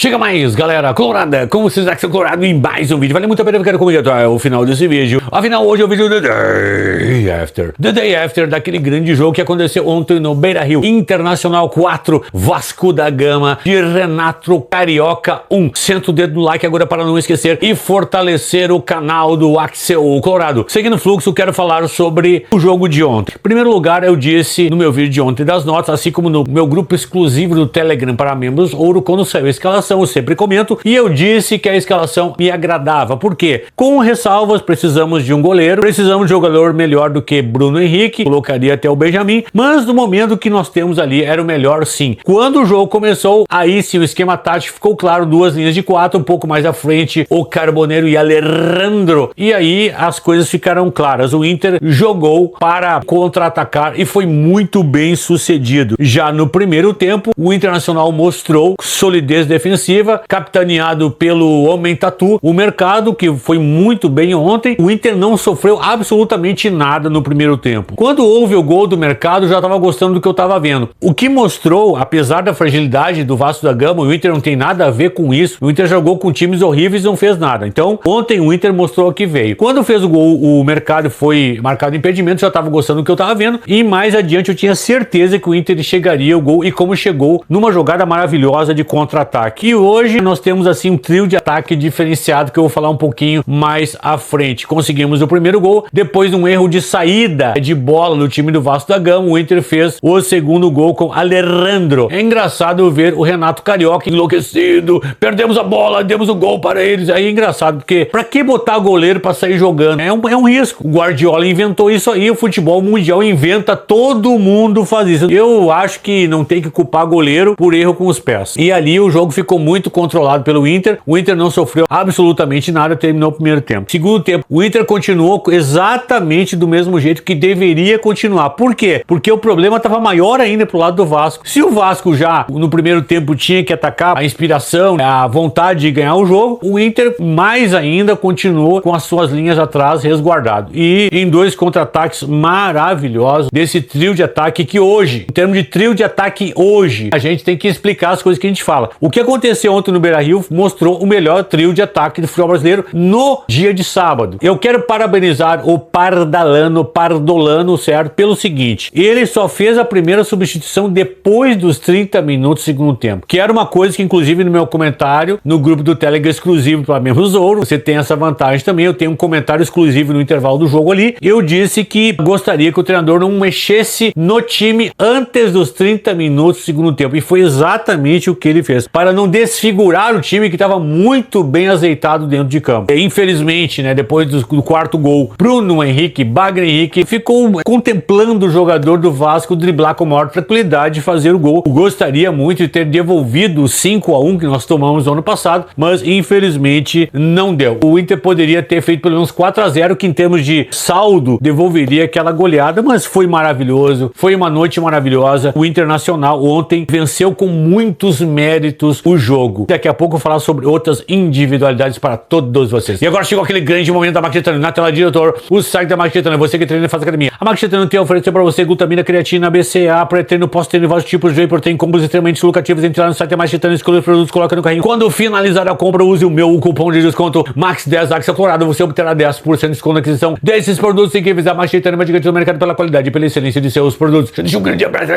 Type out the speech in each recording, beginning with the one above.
Chega mais, galera colorada, como vocês acham colorado em mais um vídeo? Vale muito a pena ficar comigo até o final desse vídeo. Afinal, hoje é o vídeo do Day After. The Day After daquele grande jogo que aconteceu ontem no Beira-Rio. Internacional 4, Vasco da Gama, de Renato Carioca 1. Senta o dedo no like agora para não esquecer e fortalecer o canal do Axel Colorado. Seguindo o fluxo, quero falar sobre o jogo de ontem. Em primeiro lugar, eu disse no meu vídeo de ontem das notas, assim como no meu grupo exclusivo do Telegram para membros ouro, quando saiu a escalação, eu sempre comento, e eu disse que a escalação me agradava. Por quê? Com ressalvas, precisamos de um goleiro, precisamos de um jogador melhor do que Bruno Henrique, colocaria até o Benjamin, mas no momento que nós temos ali, era o melhor sim. Quando o jogo começou, aí sim o esquema tático ficou claro, duas linhas de quatro, um pouco mais à frente, o Carboneiro e Alejandro, e aí as coisas ficaram claras. O Inter jogou para contra-atacar e foi muito bem sucedido. Já no primeiro tempo, o Internacional mostrou solidez defensiva, capitaneado pelo Homem Tatu, o Mercado, que foi muito bem ontem. O Inter não sofreu absolutamente nada no primeiro tempo. Quando houve o gol do Mercado, já estava gostando do que eu estava vendo. O que mostrou, apesar da fragilidade do Vasco da Gama, o Inter não tem nada a ver com isso. O Inter jogou com times horríveis e não fez nada. Então, ontem o Inter mostrou que veio. Quando fez o gol, o Mercado foi marcado impedimento, já estava gostando do que eu estava vendo. E mais adiante eu tinha certeza que o Inter chegaria ao gol, e como chegou numa jogada maravilhosa de contra-ataque. E hoje nós temos assim um trio de ataque diferenciado que eu vou falar um pouquinho mais à frente. Conseguimos o primeiro gol, depois de um erro de saída de bola do time do Vasco da Gama, o Inter fez o segundo gol com Alejandro. É engraçado ver o Renato Carioca enlouquecido, perdemos a bola, demos o gol para eles. Aí é engraçado, porque pra que botar goleiro pra sair jogando? É um risco. O Guardiola inventou isso aí, o futebol mundial inventa, todo mundo faz isso. Eu acho que não tem que culpar goleiro por erro com os pés. E ali o jogo ficou muito controlado pelo Inter. O Inter não sofreu absolutamente nada, terminou o primeiro tempo. Segundo tempo, o Inter continuou exatamente do mesmo jeito que deveria continuar. Por quê? Porque o problema estava maior ainda pro lado do Vasco. Se o Vasco já no primeiro tempo tinha que atacar, a inspiração, a vontade de ganhar o jogo, o Inter mais ainda continuou com as suas linhas atrás resguardado. E em dois contra-ataques maravilhosos desse trio de ataque que hoje, em termos de trio de ataque hoje, a gente tem que explicar as coisas que a gente fala. O que aconteceu ontem no Beira-Rio mostrou o melhor trio de ataque do futebol brasileiro no dia de sábado. Eu quero parabenizar o Pardolano, certo? Pelo seguinte, ele só fez a primeira substituição depois dos 30 minutos do segundo tempo, que era uma coisa que inclusive no meu comentário, no grupo do Telegram exclusivo para membros ouro, você tem essa vantagem também, eu tenho um comentário exclusivo no intervalo do jogo ali, eu disse que gostaria que o treinador não mexesse no time antes dos 30 minutos do segundo tempo, e foi exatamente o que ele fez, para não desfigurar o time que estava muito bem azeitado dentro de campo. E, infelizmente, né, depois do quarto gol, Bruno Henrique, Bagre Henrique, ficou contemplando o jogador do Vasco driblar com maior tranquilidade e fazer o gol. Eu gostaria muito de ter devolvido o 5-1 que nós tomamos no ano passado, mas infelizmente não deu. O Inter poderia ter feito pelo menos 4-0, que em termos de saldo devolveria aquela goleada, mas foi maravilhoso, foi uma noite maravilhosa. O Internacional ontem venceu com muitos méritos o jogo. Daqui a pouco eu vou falar sobre outras individualidades para todos vocês. E agora chegou aquele grande momento da Máquina de Treino. Na tela, diretor, o site da Máquina de Treino. Você que treina e faz academia. A Máquina de Treino tem a oferecer para você glutamina, creatina, BCA, pré-treino, pós-treino, vários tipos de whey protein, combos extremamente lucrativos. Entre lá no site da Máquina de Treino, escolha os produtos, coloca no carrinho. Quando finalizar a compra, use o meu cupom de desconto MAX10 Axel Colorado. Você obterá 10% de desconto na aquisição desses produtos. Tem que avisar a Máquina de Treino, uma dica do mercado pela qualidade e pela excelência de seus produtos. Deixa um grande abraço.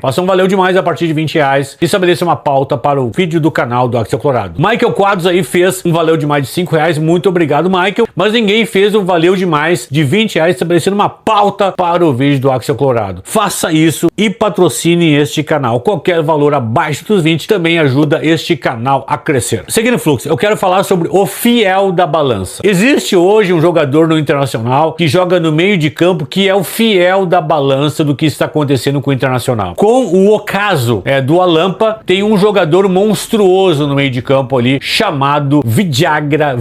Faça um valeu demais a partir de R$20. Estabeleça uma pauta para o vídeo do canal do Axel Colorado. Michael Quadros aí fez um valeu de mais de R$5, muito obrigado, Michael, mas ninguém fez um valeu de mais de R$20 estabelecendo uma pauta para o vídeo do Axel Colorado. Faça isso e patrocine este canal. Qualquer valor abaixo dos 20 também ajuda este canal a crescer. Seguindo o fluxo, eu quero falar sobre o fiel da balança. Existe hoje um jogador no Internacional que joga no meio de campo que é o fiel da balança do que está acontecendo com o Internacional. Com o ocaso do Alampa, tem um jogador monstruoso no meio de campo ali, chamado Viagra.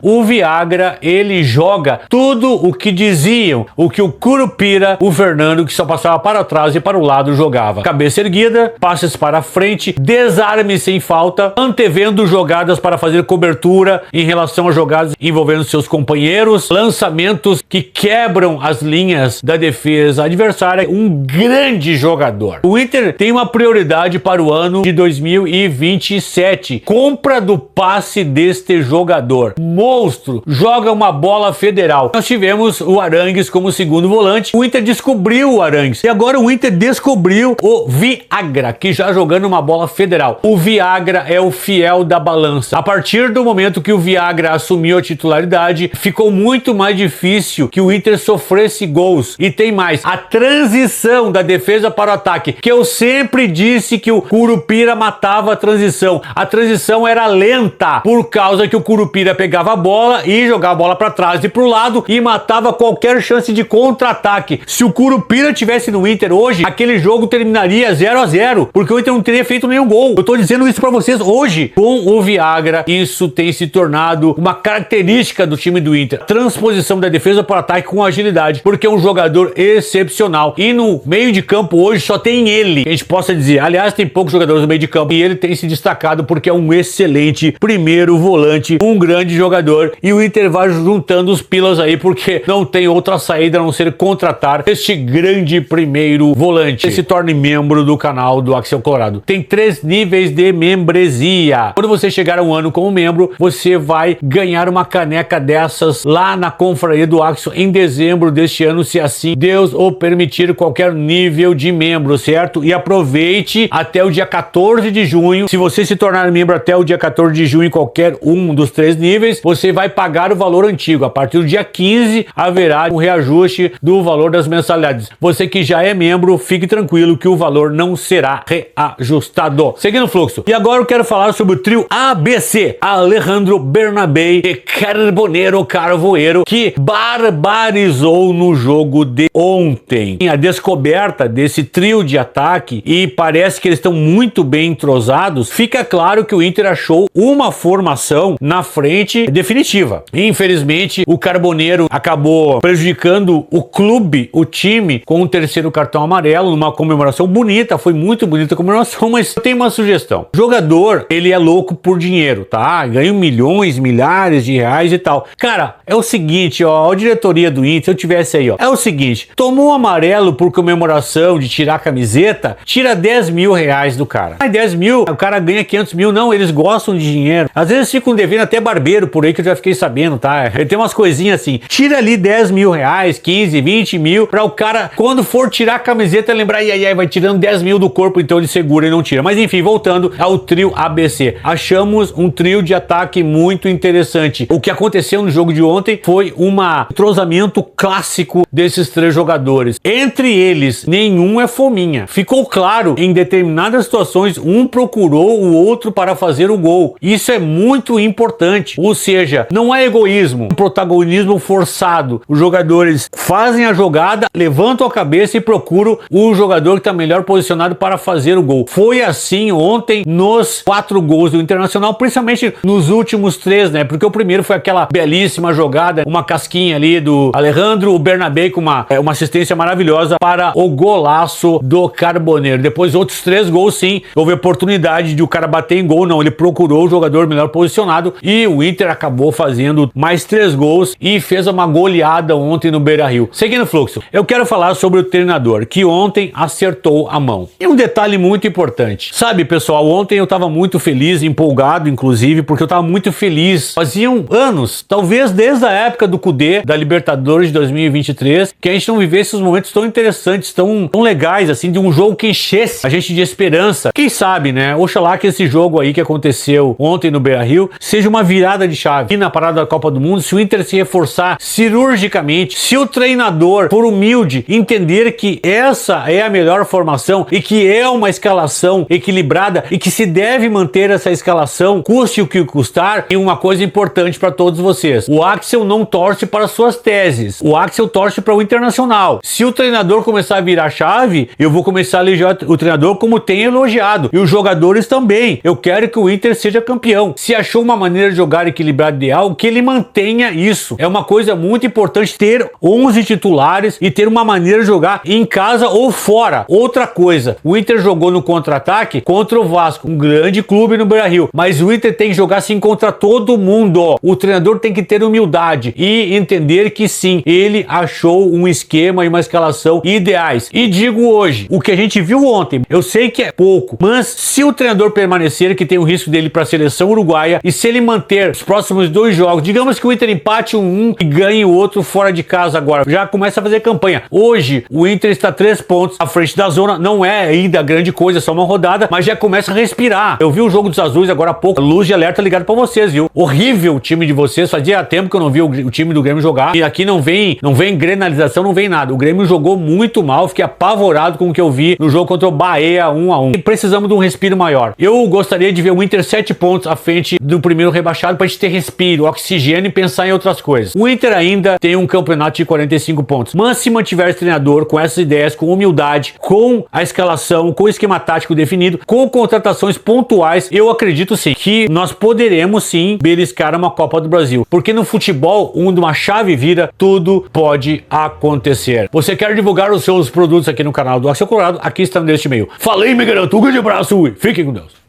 O Viagra, ele joga tudo o que diziam, o que o Curupira, o Fernando, que só passava para trás e para o lado, jogava. Cabeça erguida, passes para frente, desarme sem falta, antevendo jogadas para fazer cobertura em relação a jogadas envolvendo seus companheiros, lançamentos que quebram as linhas da defesa adversária. Um grande jogador. O Inter tem uma prioridade para o ano de 2020. 2027. Compra do passe deste jogador. Monstro, joga uma bola federal. Nós tivemos o Arangues como segundo volante. O Inter descobriu o Arangues. E agora o Inter descobriu o Viagra, que já jogando uma bola federal. O Viagra é o fiel da balança. A partir do momento que o Viagra assumiu a titularidade, ficou muito mais difícil que o Inter sofresse gols. E tem mais, a transição da defesa para o ataque, que eu sempre disse que o Curupira matava a transição. A transição era lenta, por causa que o Curupira pegava a bola e jogava a bola para trás e para o lado e matava qualquer chance de contra-ataque. Se o Curupira tivesse no Inter hoje, aquele jogo terminaria 0-0, porque o Inter não teria feito nenhum gol. Eu tô dizendo isso para vocês hoje. Com o Viagra, isso tem se tornado uma característica do time do Inter. Transposição da defesa para o ataque com agilidade, porque é um jogador excepcional. E no meio de campo hoje só tem ele, que a gente possa dizer. Aliás, tem poucos jogadores no meio de campo e ele tem se destacado porque é um excelente primeiro volante, um grande jogador. E o Inter vai juntando os pilas aí, porque não tem outra saída a não ser contratar este grande primeiro volante. Ele se torne membro do canal do Axel Colorado. Tem 3 níveis de membresia. Quando você chegar a um ano como membro, você vai ganhar uma caneca dessas lá na confraria do Axel em dezembro deste ano, se assim Deus o permitir, qualquer nível de membro, certo? E aproveite até o dia 14 de junho. Se você se tornar membro até o dia 14 de junho em qualquer um dos 3 níveis, você vai pagar o valor antigo. A partir do dia 15 haverá um reajuste do valor das mensalidades. Você que já é membro, fique tranquilo que o valor não será reajustado. Seguindo o fluxo. E agora eu quero falar sobre o trio ABC. Alejandro, Bernabé e Carbonero Carvoeiro, que barbarizou no jogo de ontem. A descoberta desse trio de ataque, e parece que eles estão muito bem entrosados, fica claro que o Inter achou uma formação na frente definitiva. Infelizmente, o Carbonero acabou prejudicando o clube, o time, com o 3º cartão amarelo, numa comemoração bonita. Foi muito bonita a comemoração, mas eu tenho uma sugestão. O jogador, ele é louco por dinheiro, tá? Ganha milhões, milhares de reais e tal. Cara, é o seguinte, ó, a diretoria do Inter, se eu tivesse aí, ó, é o seguinte, tomou um amarelo por comemoração de tirar a camiseta, tira 10 mil reais do cara. Aí 10 mil, o cara ganha 500 mil, não, eles gostam de dinheiro. Às vezes ficam devendo até barbeiro por aí, que eu já fiquei sabendo, tá? Tem umas coisinhas assim, tira ali 10 mil reais, 15, 20 mil, pra o cara, quando for tirar a camiseta, lembrar, ai, vai tirando 10 mil do corpo, então ele segura e não tira. Mas enfim, voltando ao trio ABC. Achamos um trio de ataque muito interessante. O que aconteceu no jogo de ontem foi um entrosamento clássico desses 3 jogadores. Entre eles, nenhum é fominha. Ficou claro, em determinadas situações, um procurou o outro para fazer o gol. Isso é muito importante. Ou seja, não é egoísmo, é protagonismo forçado. Os jogadores fazem a jogada, levantam a cabeça e procuram o jogador que está melhor posicionado para fazer o gol. Foi assim ontem nos 4 gols do Internacional, principalmente nos últimos 3, né? Porque o primeiro foi aquela belíssima jogada, uma casquinha ali do Alejandro, o Bernabé com uma assistência maravilhosa para o golaço do Carbonero. Depois outros 3 gols, sim, houve oportunidade de o cara bater em gol, não, ele procurou o jogador melhor posicionado e o Inter acabou fazendo mais 3 gols e fez uma goleada ontem no Beira-Rio. Seguindo o fluxo, eu quero falar sobre o treinador, que ontem acertou a mão. E um detalhe muito importante. Sabe, pessoal, ontem eu tava muito feliz, empolgado, inclusive, porque eu tava muito feliz. Faziam anos, talvez desde a época do Cudê, da Libertadores de 2023, que a gente não vivesse os momentos tão interessantes, tão legais, assim, de um jogo que enchesse a gente de esperança. Quem sabe, né? Oxalá que esse jogo aí que aconteceu ontem no Beira-Rio seja uma virada de chave. E na parada da Copa do Mundo, se o Inter se reforçar cirurgicamente, se o treinador for humilde, entender que essa é a melhor formação e que é uma escalação equilibrada e que se deve manter essa escalação, custe o que custar. E uma coisa importante para todos vocês: o Axel não torce para suas teses, o Axel torce para o Internacional. Se o treinador começar a virar chave, eu vou começar a elogiar o treinador como tem elogiado, e os jogadores também. Eu quero que o Inter seja campeão. Se achou uma maneira de jogar equilibrada ideal, que ele mantenha isso. É uma coisa muito importante ter 11 titulares e ter uma maneira de jogar em casa ou fora. Outra coisa, o Inter jogou no contra-ataque contra o Vasco, um grande clube no Beira-Rio, mas o Inter tem que jogar assim contra todo mundo. O o treinador tem que ter humildade e entender que sim, ele achou um esquema e uma escalação ideais. E digo hoje, o que a gente viu ontem, eu sei que é pouco, mas se o treinador permanecer, que tem o risco dele para a seleção uruguaia, e se ele manter os próximos 2 jogos, digamos que o Inter empate um e ganhe o outro fora de casa agora, já começa a fazer campanha. Hoje, o Inter está 3 pontos à frente da zona, não é ainda grande coisa, só uma rodada, mas já começa a respirar. Eu vi o jogo dos azuis agora há pouco, luz de alerta ligado para vocês, viu? Horrível o time de vocês, fazia tempo que eu não vi o time do Grêmio jogar, e aqui não vem grenalização, não vem nada. O Grêmio jogou muito mal, fiquei apavorado com o que eu vi no jogo contra o Bahia 1-1. E precisamos de um respiro maior. Eu gostaria de ver o Inter 7 pontos à frente do primeiro rebaixado pra gente ter respiro, oxigênio e pensar em outras coisas. O Inter ainda tem um campeonato de 45 pontos, mas se mantiver esse treinador com essas ideias, com humildade, com a escalação, com o esquema tático definido, com contratações pontuais, eu acredito sim que nós poderemos sim beliscar uma Copa do Brasil. Porque no futebol, onde uma chave vira, tudo pode acontecer. Você quer divulgar os seus produtos aqui no canal do Axel Colorado? Aqui está neste e-mail. Falei, me garanto, um grande abraço e fiquem com Deus.